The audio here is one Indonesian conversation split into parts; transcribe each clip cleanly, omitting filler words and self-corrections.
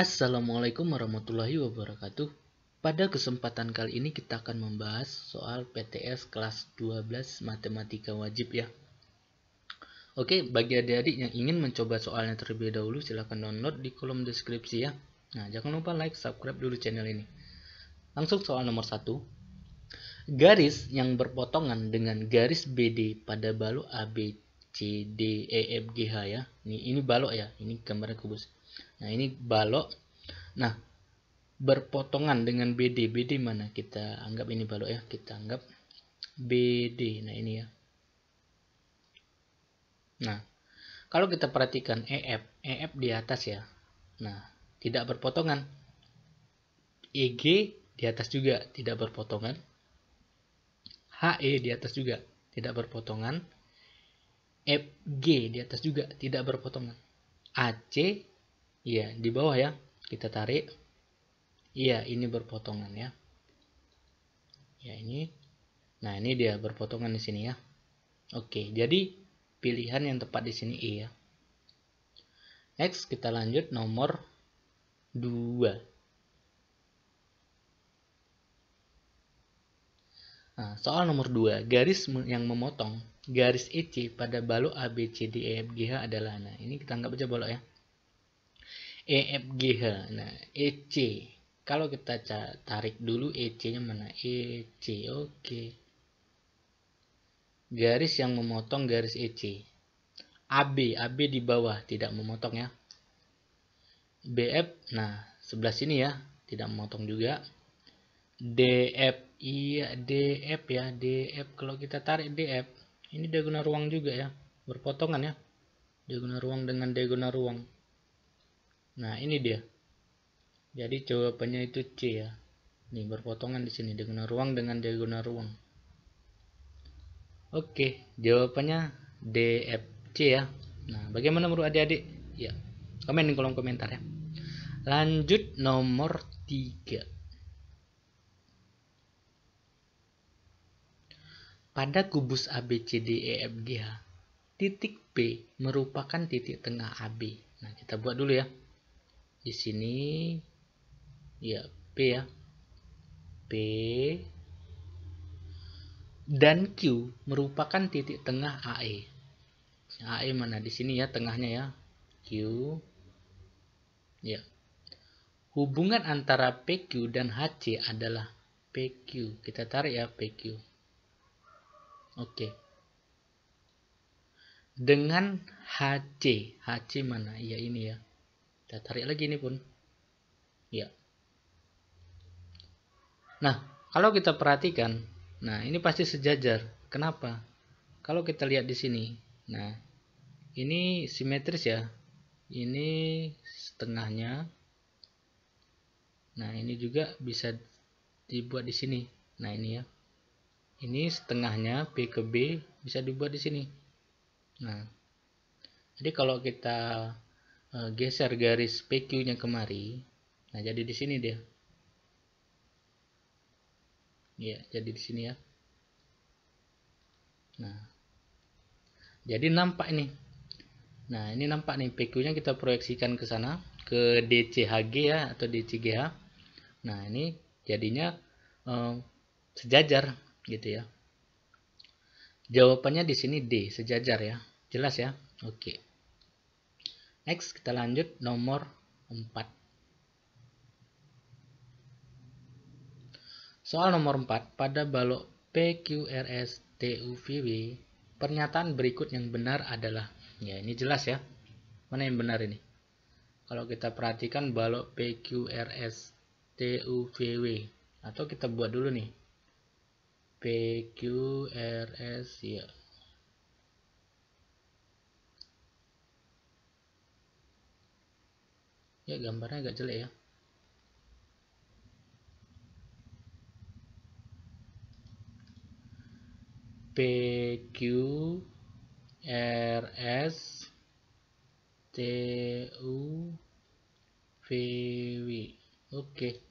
Assalamualaikum warahmatullahi wabarakatuh. Pada kesempatan kali ini kita akan membahas soal PTS kelas 12 Matematika Wajib ya. Oke, bagi adik-adik yang ingin mencoba soalnya terlebih dahulu silahkan download di kolom deskripsi ya. Nah, jangan lupa like, subscribe dulu channel ini. Langsung soal nomor 1. Garis yang berpotongan dengan garis BD pada balok AB CDEFGH ya. Ini balok ya, ini gambarnya kubus. Nah, ini balok. Nah, berpotongan dengan BD. BD mana? Kita anggap ini balok ya. Kita anggap BD. Nah, ini ya. Nah, kalau kita perhatikan EF di atas ya. Nah, tidak berpotongan. EG di atas juga tidak berpotongan. HE di atas juga tidak berpotongan. FG di atas juga tidak berpotongan. AC ya di bawah ya. Kita tarik. Iya, ini berpotongan ya. Ya, ini. Nah, ini dia berpotongan di sini ya. Oke, jadi pilihan yang tepat di sini E ya. Next, kita lanjut nomor 2. Nah, soal nomor 2, garis yang memotong garis EC pada balok ABCDEFGH adalah, nah ini kita anggap aja balok ya. EFGH, nah EC. Kalau kita tarik dulu EC-nya mana? EC, oke. Garis yang memotong garis EC. AB di bawah tidak memotong ya. BF, nah sebelah sini ya, tidak memotong juga. DF, iya DF ya, DF. Kalau kita tarik DF, ini diagonal ruang juga ya, berpotongan ya. Diagonal ruang dengan diagonal ruang. Nah, ini dia. Jadi jawabannya itu C ya. Nih berpotongan di sini diagonal ruang dengan diagonal ruang. Oke, jawabannya DFC ya. Nah, bagaimana menurut adik-adik? Ya, komen di kolom komentar ya. Lanjut nomor 3. Pada kubus ABCDEFGH, titik P merupakan titik tengah AB. Nah, kita buat dulu ya. Di sini ya P ya. P dan Q merupakan titik tengah AE. AE mana? Di sini ya, tengahnya ya. Q. Ya. Hubungan antara PQ dan HC adalah PQ. Kita tarik ya PQ. Oke. Dengan HC. HC mana? Ya ini ya. Kita tarik lagi ini pun. Ya. Nah, kalau kita perhatikan, nah ini pasti sejajar. Kenapa? Kalau kita lihat di sini, nah ini simetris ya. Ini setengahnya. Nah, ini juga bisa dibuat di sini. Nah, ini ya. Ini setengahnya P ke B bisa dibuat di sini. Nah, jadi kalau kita geser garis PQ-nya kemari, nah jadi di sini dia. Ya, jadi di sini ya. Nah, jadi nampak ini. Nah, ini nampak nih PQ-nya kita proyeksikan ke sana, ke DCHG ya atau DCGH. Nah, ini jadinya sejajar gitu ya. Jawabannya di sini D, sejajar ya. Jelas ya? Oke. Next, kita lanjut nomor 4. Soal nomor 4, pada balok PQRSTUVW, pernyataan berikut yang benar adalah, ya ini jelas ya. Mana yang benar ini? Kalau kita perhatikan balok PQRSTUVW, atau kita buat dulu nih. PQRS ya. Ya gambarnya agak jelek ya. PQRS TUVW. Oke.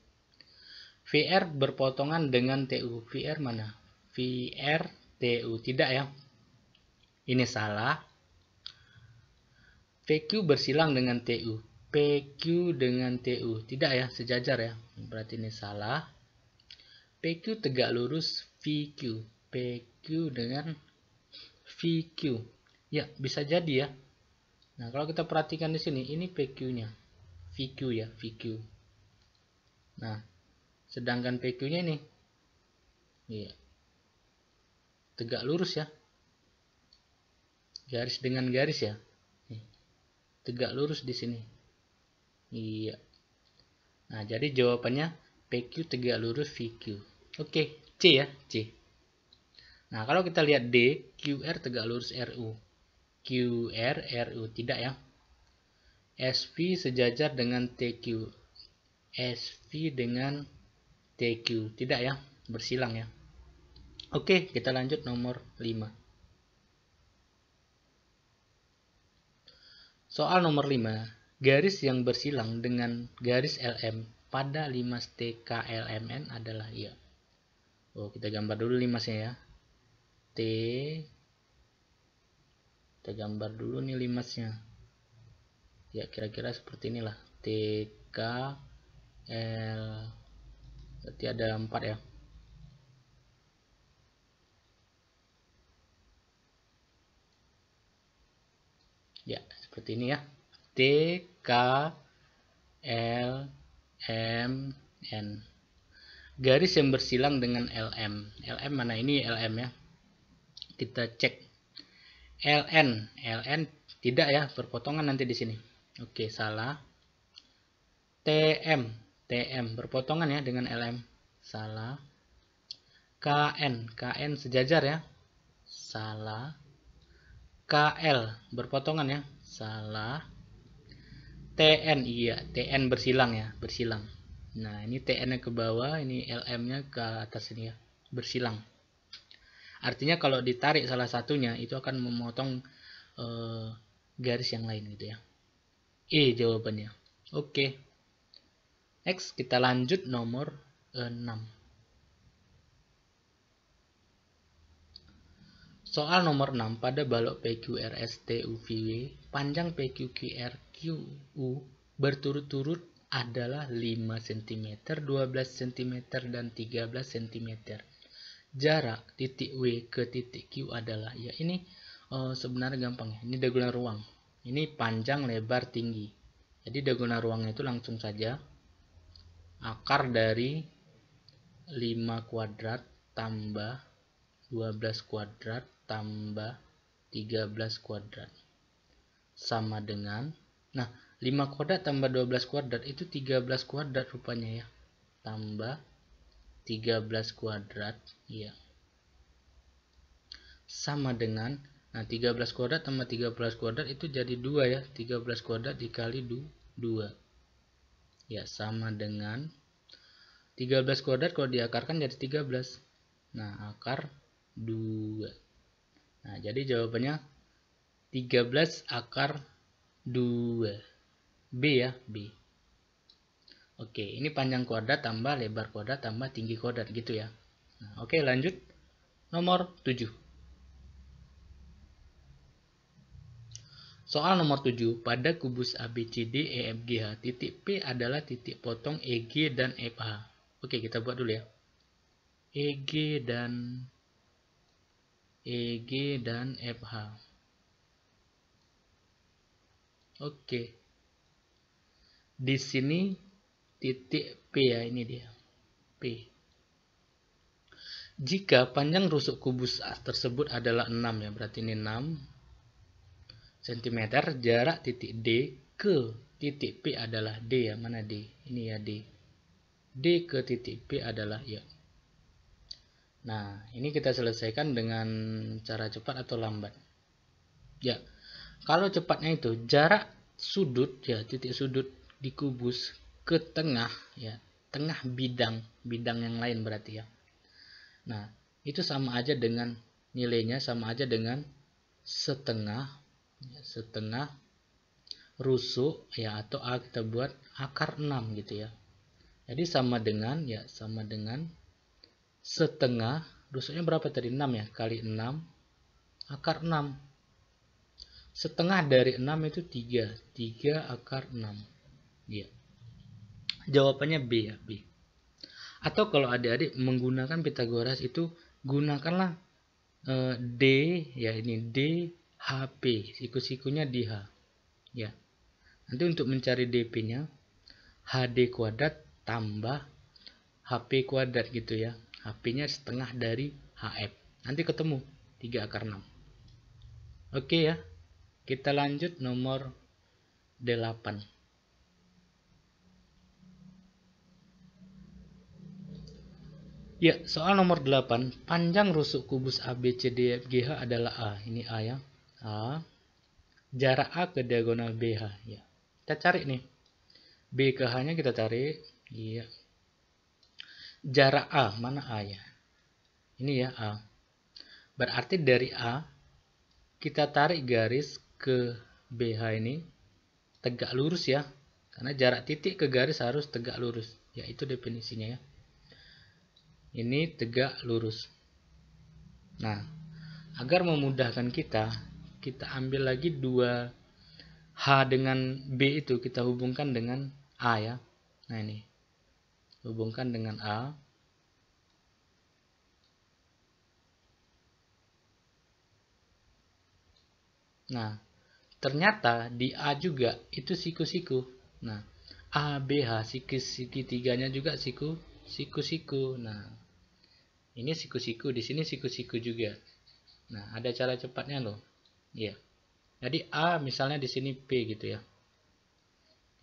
VR berpotongan dengan TU. VR mana? VR TU. Tidak ya. Ini salah. PQ bersilang dengan TU. PQ dengan TU. Tidak ya, sejajar ya. Berarti ini salah. PQ tegak lurus VQ. PQ dengan VQ. Ya, bisa jadi ya. Nah, kalau kita perhatikan di sini, ini PQ-nya. VQ ya, VQ. Nah, sedangkan PQ-nya ini, ya, tegak lurus ya. Garis dengan garis ya. Tegak lurus di sini. Iya. Nah, jadi jawabannya PQ tegak lurus VQ. Oke, C ya, C. Nah, kalau kita lihat D, QR tegak lurus RU. QR, RU, tidak ya. SV sejajar dengan TQ. SV dengan TQ, tidak ya, bersilang ya. Oke, kita lanjut nomor 5. Soal nomor 5. Garis yang bersilang dengan garis LM pada 5 TKLMN adalah ya. Oh, kita gambar dulu 5-nya ya. T. Kita gambar dulu nih 5-nya. Ya, kira-kira seperti inilah. TK L. Berarti ada 4 ya. Ya, seperti ini ya. T, K, L, M, N. Garis yang bersilang dengan LM. LM mana ini LM ya? Kita cek. LN. LN tidak ya, berpotongan nanti di sini. Oke, salah. TM. TM berpotongan ya dengan LM. Salah. KN. KN sejajar ya. Salah. KL berpotongan ya. Salah. TN, iya, TN bersilang ya, bersilang. Nah, ini TN-nya ke bawah, ini LM-nya ke atas ini ya, bersilang. Artinya kalau ditarik salah satunya, itu akan memotong garis yang lain gitu ya. E jawabannya. Oke. Next, kita lanjut nomor 6. Soal nomor 6, pada balok PQRSTUVW, panjang PQQRQU berturut-turut adalah 5 cm, 12 cm, dan 13 cm. Jarak titik W ke titik Q adalah, ya ini sebenarnya gampang ya, ini diagonal ruang. Ini panjang, lebar, tinggi. Jadi diagonal ruangnya itu langsung saja akar dari 5 kuadrat tambah 12 kuadrat tambah 13 kuadrat sama dengan, nah 5 kuadrat tambah 12 kuadrat itu 13 kuadrat rupanya ya, tambah 13 kuadrat ya, sama dengan, nah 13 kuadrat tambah 13 kuadrat itu jadi 2 ya, 13 kuadrat dikali 2 ya, sama dengan 13 kuadrat kalau diakarkan jadi 13, nah akar 2. Nah, jadi jawabannya 13 akar 2. B ya, B. Oke, ini panjang kuadrat tambah lebar kuadrat tambah tinggi kuadrat gitu ya. Nah, oke, lanjut. Nomor 7. Soal nomor 7, pada kubus ABCD EFGH, titik P adalah titik potong EG dan FH. Oke, kita buat dulu ya. EG dan FH. Oke. Di sini titik P ya, ini dia. P. Jika panjang rusuk kubus A tersebut adalah 6 ya, berarti ini 6 cm, jarak titik D ke titik P adalah D ya, mana D? Ini ya D. D ke titik P adalah ya. Nah, ini kita selesaikan dengan cara cepat atau lambat. Ya, kalau cepatnya itu jarak sudut ya, titik sudut di kubus ke tengah ya, tengah bidang yang lain berarti ya. Nah, itu sama aja dengan nilainya sama aja dengan setengah rusuk ya, atau A kita buat akar 6 gitu ya. Jadi sama dengan setengah, rusuknya berapa tadi? 6 ya, kali 6 akar 6. Setengah dari 6 itu 3 akar 6. Iya. Jawabannya B ya, B. Atau kalau adik-adik menggunakan Pitagoras itu gunakanlah D ya, ini D HP, siku-sikunya di H. Ya. Nanti untuk mencari DP-nya HD kuadrat tambah HP kuadrat gitu ya. HP-nya setengah dari HF. Nanti ketemu 3 akar 6. Oke ya. Kita lanjut nomor 8. Ya, soal nomor 8, panjang rusuk kubus ABCDFGH adalah A. Ini A ya. A. Jarak A ke diagonal BH ya. Kita cari nih. B ke H-nya kita cari. Iya. Jarak A, mana A ya? Ini ya A. Berarti dari A kita tarik garis ke BH ini tegak lurus ya. Karena jarak titik ke garis harus tegak lurus. Ya, itu definisinya ya. Ini tegak lurus. Nah, agar memudahkan kita ambil lagi 2 H dengan B itu kita hubungkan dengan A ya. Nah ini, hubungkan dengan A. Nah, ternyata di A juga itu siku-siku. Nah, A, B, H, segitiga-nya juga siku-siku. Nah, ini siku-siku, di sini siku-siku juga. Nah, ada cara cepatnya loh. Iya. Jadi A misalnya di sini P gitu ya.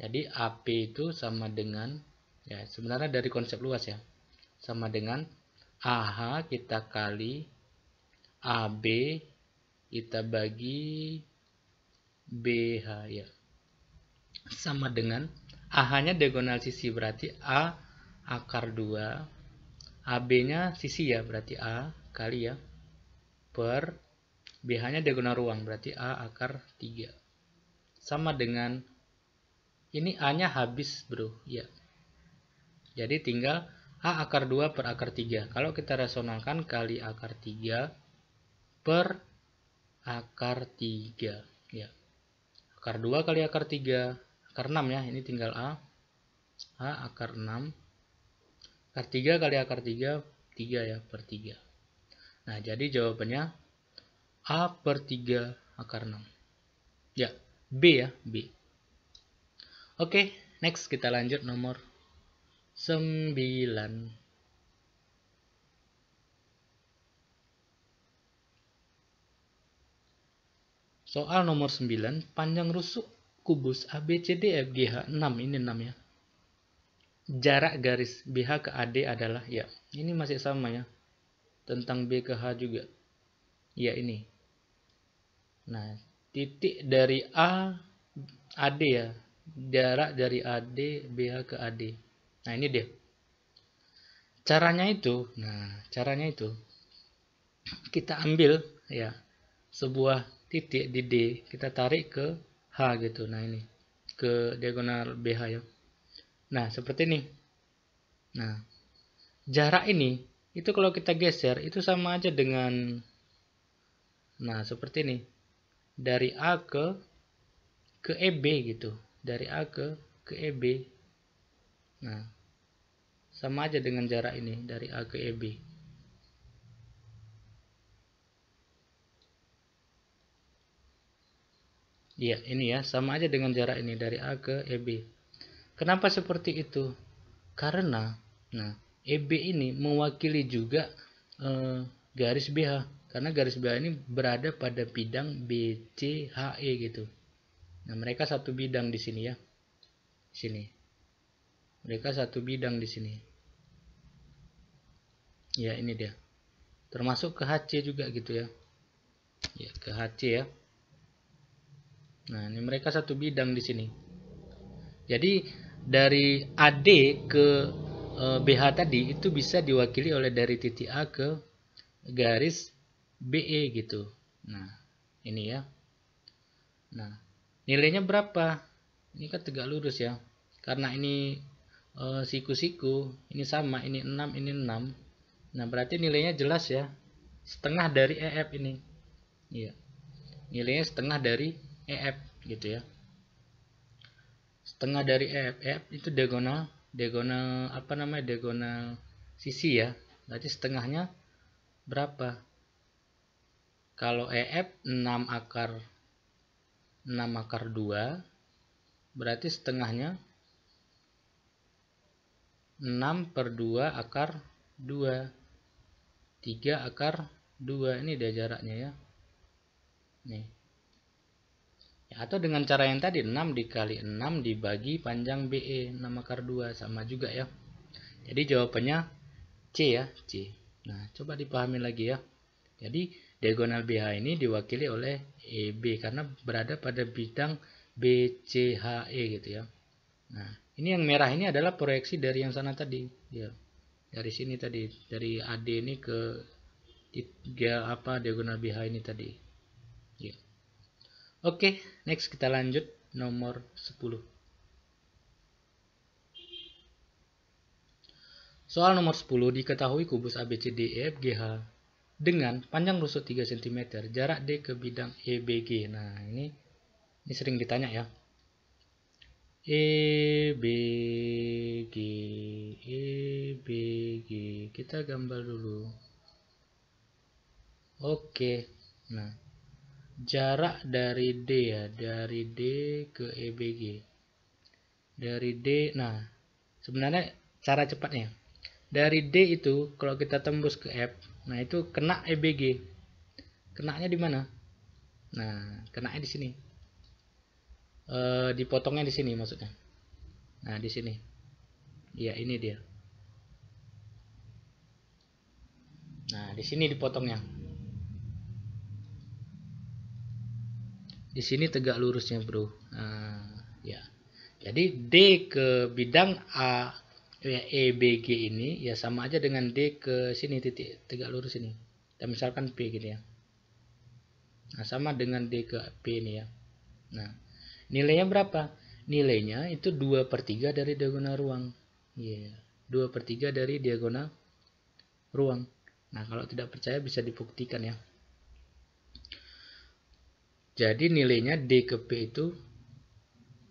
Jadi AP itu sama dengan, ya sebenarnya dari konsep luas ya, sama dengan AH kita kali AB kita bagi BH ya. Sama dengan AH-nya diagonal sisi, berarti A akar 2. AB-nya sisi ya, berarti A kali ya, per BH-nya diagonal ruang, berarti A akar 3. Sama dengan, ini A-nya habis bro, ya. Jadi tinggal A akar 2 per akar 3. Kalau kita rasionalkan kali akar 3 per akar 3. Ya. Akar 2 kali akar 3, akar 6 ya, ini tinggal A akar 6. Akar 3 kali akar 3, 3 ya, per 3. Nah, jadi jawabannya A per 3 akar 6. Ya, B ya, B. Oke, next kita lanjut nomor 9. Soal nomor 9, panjang rusuk kubus ABCDFGH 6, ini 6 ya. Jarak garis BH ke AD adalah, ya ini masih sama ya, tentang B ke H juga ya ini. Nah, titik dari A AD ya, jarak dari AD BH ke AD. Nah ini dia caranya itu. Nah caranya itu kita ambil ya sebuah titik di D, kita tarik ke H gitu. Nah ini ke diagonal BH ya. Nah, seperti ini. Nah, jarak ini, itu kalau kita geser, itu sama aja dengan, nah, seperti ini. Dari A ke EB gitu. Dari A ke EB. Nah, sama aja dengan jarak ini, dari A ke EB. Iya, ini ya, sama aja dengan jarak ini, dari A ke EB. Kenapa seperti itu? Karena, nah, EB ini mewakili juga garis BH. Karena garis BH ini berada pada bidang BCHE gitu. Nah, mereka satu bidang di sini ya. Sini. Mereka satu bidang di sini. Ya, ini dia. Termasuk ke HC juga gitu ya. Ya, ke HC ya. Nah, ini mereka satu bidang di sini. Jadi, dari AD ke BH tadi itu bisa diwakili oleh dari titik A ke garis BE gitu. Nah, ini ya. Nah, nilainya berapa? Ini kan tegak lurus ya. Karena ini siku-siku, ini sama, ini 6, ini 6. Nah, berarti nilainya jelas ya. Setengah dari EF ini. Iya. Nilainya setengah dari EF gitu ya. setengah dari EF itu diagonal apa namanya, diagonal sisi ya, berarti setengahnya berapa? Kalau EF 6 akar 2, berarti setengahnya 6/2 akar 2, 3 akar 2. Ini dia jaraknya ya. Nih. Ya, atau dengan cara yang tadi, 6 dikali 6 dibagi panjang BE, 6 akar 2, sama juga ya. Jadi jawabannya C ya, C. Nah, coba dipahami lagi ya. Jadi diagonal BH ini diwakili oleh EB karena berada pada bidang BCHE gitu ya. Nah, ini yang merah ini adalah proyeksi dari yang sana tadi ya. Dari sini tadi, dari AD ini ke diagonal BH ini tadi. Ya. Oke, next kita lanjut nomor 10. Soal nomor 10, diketahui kubus ABCDEFGH dengan panjang rusuk 3 cm, jarak D ke bidang EBG. Nah, ini sering ditanya ya. EBG. Kita gambar dulu. Oke. Nah, jarak dari D ya, dari D ke EBG. Dari D, nah, sebenarnya cara cepatnya. Dari D itu kalau kita tembus ke F, nah itu kena EBG. Kenanya di mana? Nah, kenanya di sini. Dipotongnya di sini maksudnya. Nah, di sini. Iya, ini dia. Nah, di sini dipotongnya. Di sini tegak lurusnya, Bro. Nah, ya. Jadi D ke bidang A EBG ini ya sama aja dengan D ke sini titik tegak lurus ini. Dan misalkan P gini ya. Nah, sama dengan D ke P ini ya. Nah, nilainya berapa? Nilainya itu 2/3 dari diagonal ruang. Iya, 2/3 dari diagonal ruang. Nah, kalau tidak percaya bisa dibuktikan ya. Jadi nilainya D ke P itu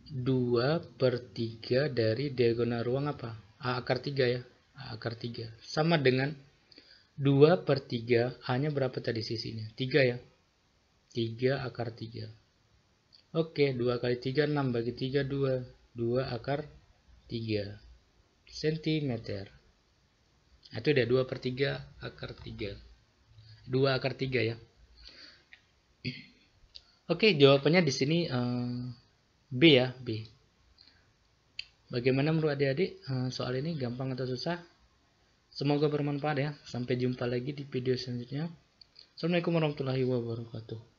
2/3 dari diagonal ruang apa? A akar 3 ya. A akar 3. Sama dengan 2/3 A-nya berapa tadi sisinya? 3 ya. 3 akar 3. Oke, 2 kali 3, 6 bagi 3, 2. 2 akar 3 cm. Nah, itu udah 2/3 akar 3. 2 akar 3 ya. Oke, jawabannya di sini B ya, B. Bagaimana menurut adik-adik? Soal ini gampang atau susah? Semoga bermanfaat ya. Sampai jumpa lagi di video selanjutnya. Assalamualaikum warahmatullahi wabarakatuh.